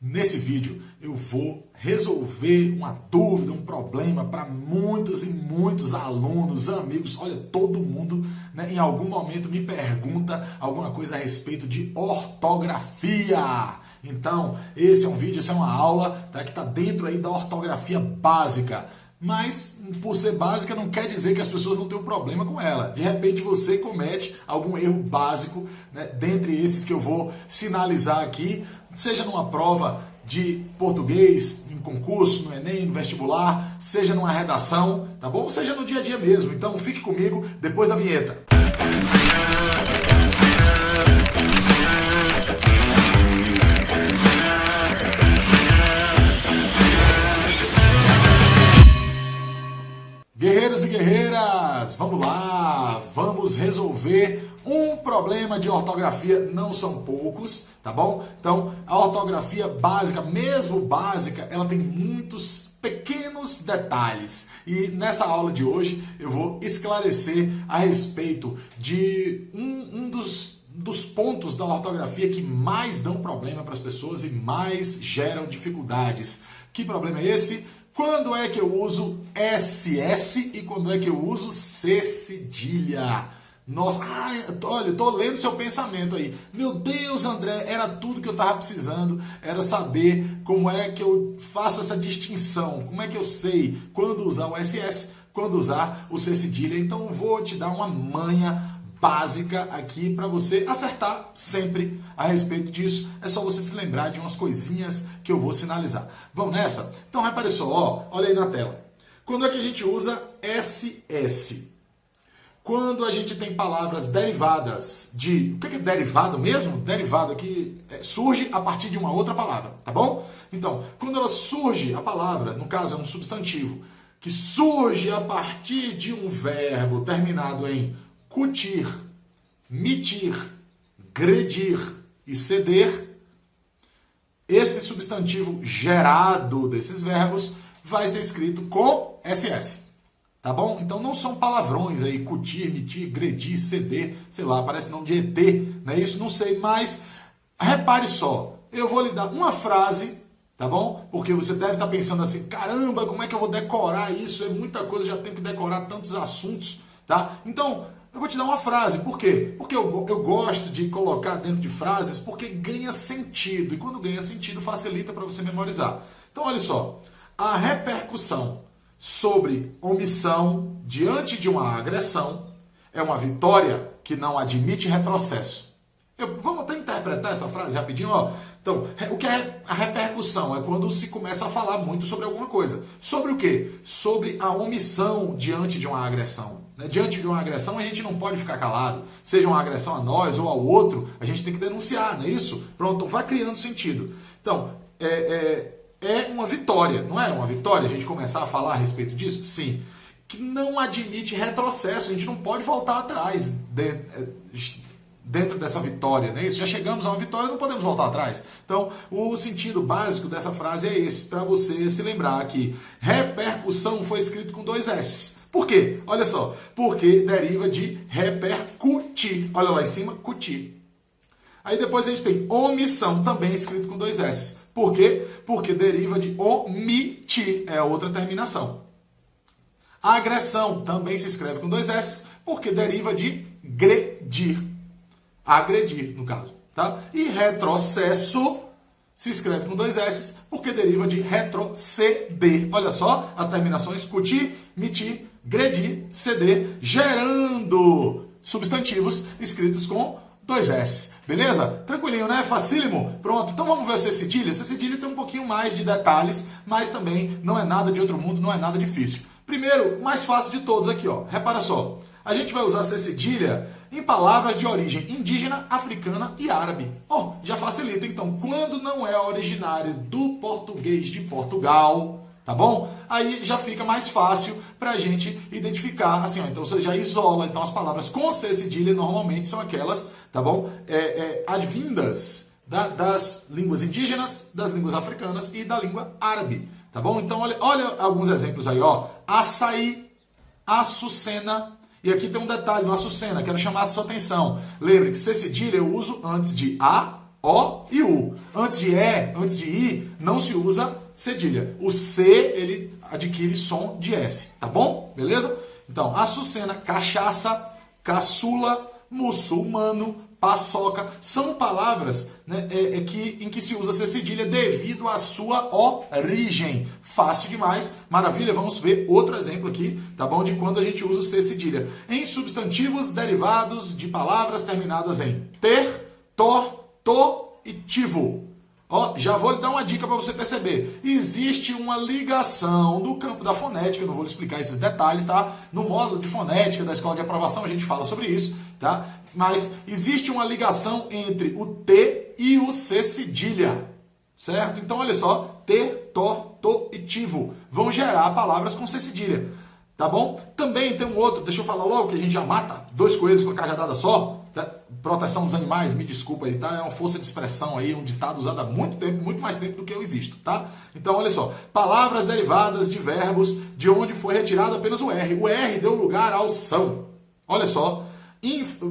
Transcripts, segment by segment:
Nesse vídeo eu vou resolver uma dúvida, um problema para muitos e muitos alunos, amigos. Olha, todo mundo, né, em algum momento me pergunta alguma coisa a respeito de ortografia. Então, esse é um vídeo, essa é uma aula, tá, que está dentro aí da ortografia básica. Mas, por ser básica, não quer dizer que as pessoas não tenham problema com ela. De repente, você comete algum erro básico, né, dentre esses que eu vou sinalizar aqui, seja numa prova de português, em concurso, no Enem, no vestibular, seja numa redação, tá bom? Seja no dia a dia mesmo. Então, fique comigo depois da vinheta. Guerreiros e guerreiras, vamos lá, vamos resolver um problema de ortografia, não são poucos, tá bom? Então, a ortografia básica, mesmo básica, ela tem muitos pequenos detalhes. E nessa aula de hoje eu vou esclarecer a respeito de um dos pontos da ortografia que mais dão problema para as pessoas e mais geram dificuldades. Que problema é esse? Quando é que eu uso SS e quando é que eu uso C cedilha? Nossa, olha, eu tô lendo seu pensamento aí. Meu Deus, André, era tudo que eu tava precisando, era saber como é que eu faço essa distinção, como é que eu sei quando usar o SS, quando usar o C cedilha. Então eu vou te dar uma manha básica aqui para você acertar sempre a respeito disso. É só você se lembrar de umas coisinhas que eu vou sinalizar. Vamos nessa? Então repare só, ó, olha aí na tela. Quando é que a gente usa SS? Quando a gente tem palavras derivadas de... O que é derivado mesmo? Derivado aqui surge a partir de uma outra palavra, tá bom? Então, quando ela surge, a palavra, no caso é um substantivo, que surge a partir de um verbo terminado em cutir, mitir, gredir e ceder, esse substantivo gerado desses verbos vai ser escrito com SS. Tá bom? Então não são palavrões aí, cutir, mitir, gredir, ceder, sei lá, parece nome de ET, não é isso? Não sei, mas repare só, eu vou lhe dar uma frase, tá bom? Porque você deve estar pensando assim, caramba, como é que eu vou decorar isso? É muita coisa, já tenho que decorar tantos assuntos, tá? Então, eu vou te dar uma frase, por quê? Porque eu gosto de colocar dentro de frases porque ganha sentido, e quando ganha sentido facilita para você memorizar. Então olha só, a repercussão sobre omissão diante de uma agressão é uma vitória que não admite retrocesso. Vamos até interpretar essa frase rapidinho, ó. Então, o que é a repercussão? É quando se começa a falar muito sobre alguma coisa. Sobre o quê? Sobre a omissão diante de uma agressão. Diante de uma agressão, a gente não pode ficar calado. Seja uma agressão a nós ou ao outro, a gente tem que denunciar, não é isso? Pronto, vai criando sentido. Então, é uma vitória, não é uma vitória a gente começar a falar a respeito disso? Sim. Que não admite retrocesso, a gente não pode voltar atrás dentro dessa vitória, né? Isso, já chegamos a uma vitória, não podemos voltar atrás. Então, o sentido básico dessa frase é esse, para você se lembrar que repercussão foi escrito com 2 S. Por quê? Olha só, porque deriva de repercutir. Olha lá em cima, cutir. Aí depois a gente tem omissão, também escrito com 2 S. Por quê? Porque deriva de omitir, é a outra terminação. A agressão também se escreve com 2 S, porque deriva de gredir. Agredir, no caso. Tá? E retrocesso se escreve com 2 S, porque deriva de retroceder. Olha só, as terminações cutir, mitir, gredir, ceder, gerando substantivos escritos com 2 S. Beleza? Tranquilinho, né? Facílimo? Pronto. Então vamos ver o C cedilha. O C cedilha tem um pouquinho mais de detalhes, mas também não é nada de outro mundo, não é nada difícil. Primeiro, mais fácil de todos aqui, ó. Repara só. A gente vai usar C cedilha em palavras de origem indígena, africana e árabe. Oh, já facilita. Então, quando não é originário do português de Portugal, tá bom? Aí já fica mais fácil para a gente identificar, assim, ó, então você já isola. Então as palavras com C cedilha normalmente são aquelas, tá bom? Advindas das línguas indígenas, das línguas africanas e da língua árabe, tá bom? Então olha alguns exemplos aí, ó. Açaí, açucena. E aqui tem um detalhe no açucena, quero chamar a sua atenção. Lembre que C cedilha eu uso antes de A, O e U. Antes de E, antes de I, não se usa cedilha. O C, ele adquire som de S, tá bom? Beleza? Então, açucena, cachaça, caçula, muçulmano, paçoca, são palavras, né, em que se usa C cedilha devido à sua origem. Fácil demais, maravilha, vamos ver outro exemplo aqui, tá bom? De quando a gente usa o C cedilha. Em substantivos derivados de palavras terminadas em ter, tor, to e tivo. Ó, já vou lhe dar uma dica para você perceber. Existe uma ligação no campo da fonética, eu não vou lhe explicar esses detalhes, tá? No módulo de fonética da Escola de Aprovação a gente fala sobre isso, tá? Mas existe uma ligação entre o T e o C cedilha, certo? Então, olha só, ter, tor, to e tivo vão gerar palavras com C cedilha, tá bom? Também tem um outro, deixa eu falar logo que a gente já mata 2 coelhos com a cajadada só. Proteção dos animais, me desculpa aí, tá? É uma força de expressão aí, um ditado usado há muito tempo, muito mais tempo do que eu existo, tá? Então, olha só, palavras derivadas de verbos de onde foi retirado apenas o R. O R deu lugar ao são. Olha só,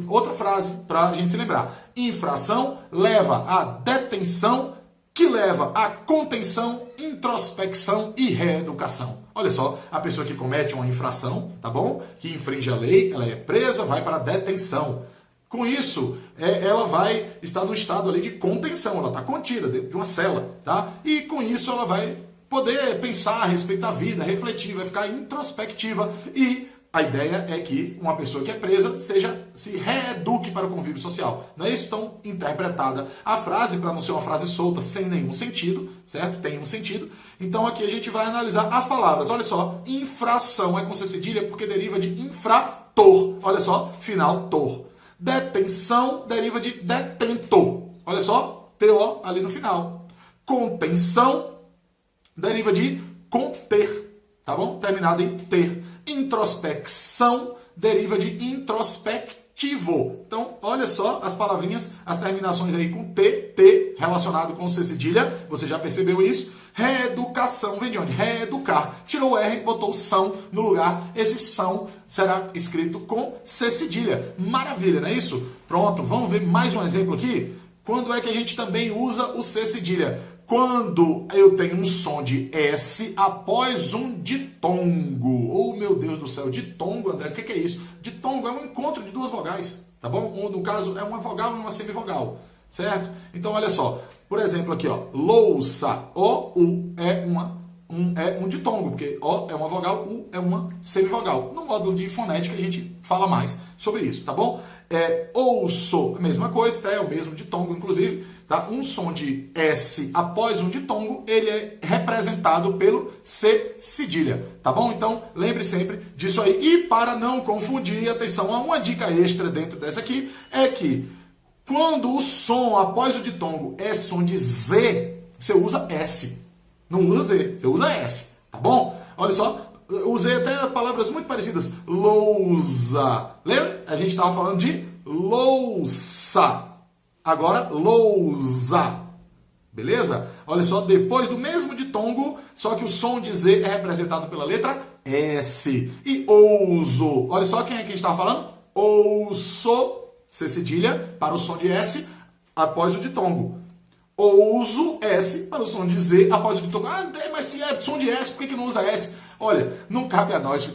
outra frase para a gente se lembrar. Infração leva à detenção, que leva à contenção, introspecção e reeducação. Olha só, a pessoa que comete uma infração, tá bom? Que infringe a lei, ela é presa, vai para a detenção. Com isso, ela vai estar no estado ali de contenção, ela está contida dentro de uma cela, tá? E com isso ela vai poder pensar a respeito da vida, refletir, vai ficar introspectiva e a ideia é que uma pessoa que é presa se reeduque para o convívio social. Não é isso? Então, interpretada a frase, para não ser uma frase solta, sem nenhum sentido, certo? Tem um sentido. Então, aqui a gente vai analisar as palavras. Olha só, infração é com C cedilha porque deriva de infrator. Olha só, final, tor. Detenção deriva de detentor. Olha só, TO ali no final. Contenção deriva de conter, tá bom? Terminado em ter. Introspecção deriva de introspectivo. Então, olha só as palavrinhas, as terminações aí com T relacionado com C cedilha. Você já percebeu isso? Reeducação vem de onde? Reeducar. Tirou o R, botou o são no lugar. Esse são será escrito com C cedilha. Maravilha, não é isso? Pronto, vamos ver mais um exemplo aqui. Quando é que a gente também usa o C cedilha? Quando eu tenho um som de S após um ditongo. Oh, meu Deus do céu, ditongo, André, o que é isso? Ditongo é um encontro de 2 vogais, tá bom? Ou, no caso, é uma vogal e uma semivogal, certo? Então, olha só. Por exemplo, aqui, ó, louça, O, U, é um ditongo, porque O é uma vogal, U é uma semivogal. No módulo de fonética a gente fala mais sobre isso, tá bom? Ouço, a mesma coisa, tá? É o mesmo ditongo, inclusive, tá? Um som de S após um ditongo, ele é representado pelo C cedilha, tá bom? Então, lembre sempre disso aí. E para não confundir, atenção, uma dica extra dentro dessa aqui é que quando o som após o ditongo é som de Z, você usa S. Não usa Z, você usa S, tá bom? Olha só, usei até palavras muito parecidas. Lousa. Lembra? A gente estava falando de louça. Agora, lousa. Beleza? Olha só, depois do mesmo ditongo, só que o som de Z é representado pela letra S. E ouso. Olha só quem é que a gente estava falando. Ouço. C cedilha para o som de S após o ditongo. Ouso S para o som de Z após o ditongo. Ah, André, mas se é som de S, por que não usa S? Olha, não cabe a nós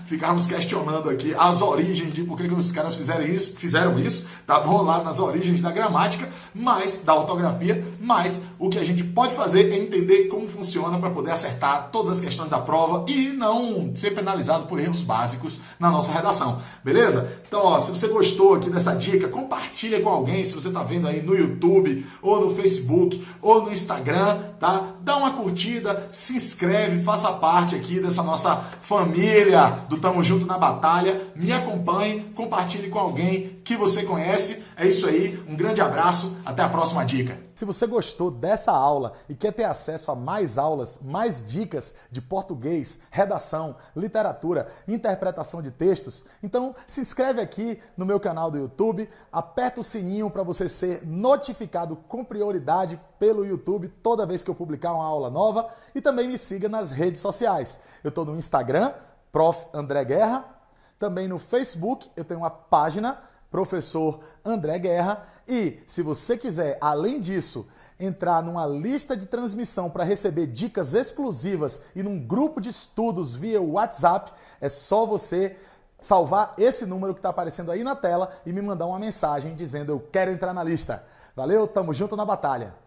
ficarmos questionando aqui as origens de por que os caras fizeram isso, tá bom? Lá nas origens da gramática, mas da ortografia, mas o que a gente pode fazer é entender como funciona para poder acertar todas as questões da prova e não ser penalizado por erros básicos na nossa redação, beleza? Então, ó, se você gostou aqui dessa dica, compartilha com alguém, se você tá vendo aí no YouTube, ou no Facebook, ou no Instagram, tá? Dá uma curtida, se inscreve, faça parte aqui dessa nossa família do Tamo Junto na Batalha. Me acompanhe, compartilhe com alguém que você conhece. É isso aí, um grande abraço, até a próxima dica. Se você gostou dessa aula e quer ter acesso a mais aulas, mais dicas de português, redação, literatura, interpretação de textos, então se inscreve aqui no meu canal do YouTube, aperta o sininho para você ser notificado com prioridade pelo YouTube toda vez que eu publicar uma aula nova e também me siga nas redes sociais. Eu estou no Instagram, Prof. André Guerra, também no Facebook eu tenho uma página professor André Guerra. E se você quiser, além disso, entrar numa lista de transmissão para receber dicas exclusivas e num grupo de estudos via WhatsApp, é só você salvar esse número que está aparecendo aí na tela e me mandar uma mensagem dizendo eu quero entrar na lista. Valeu, tamo junto na batalha!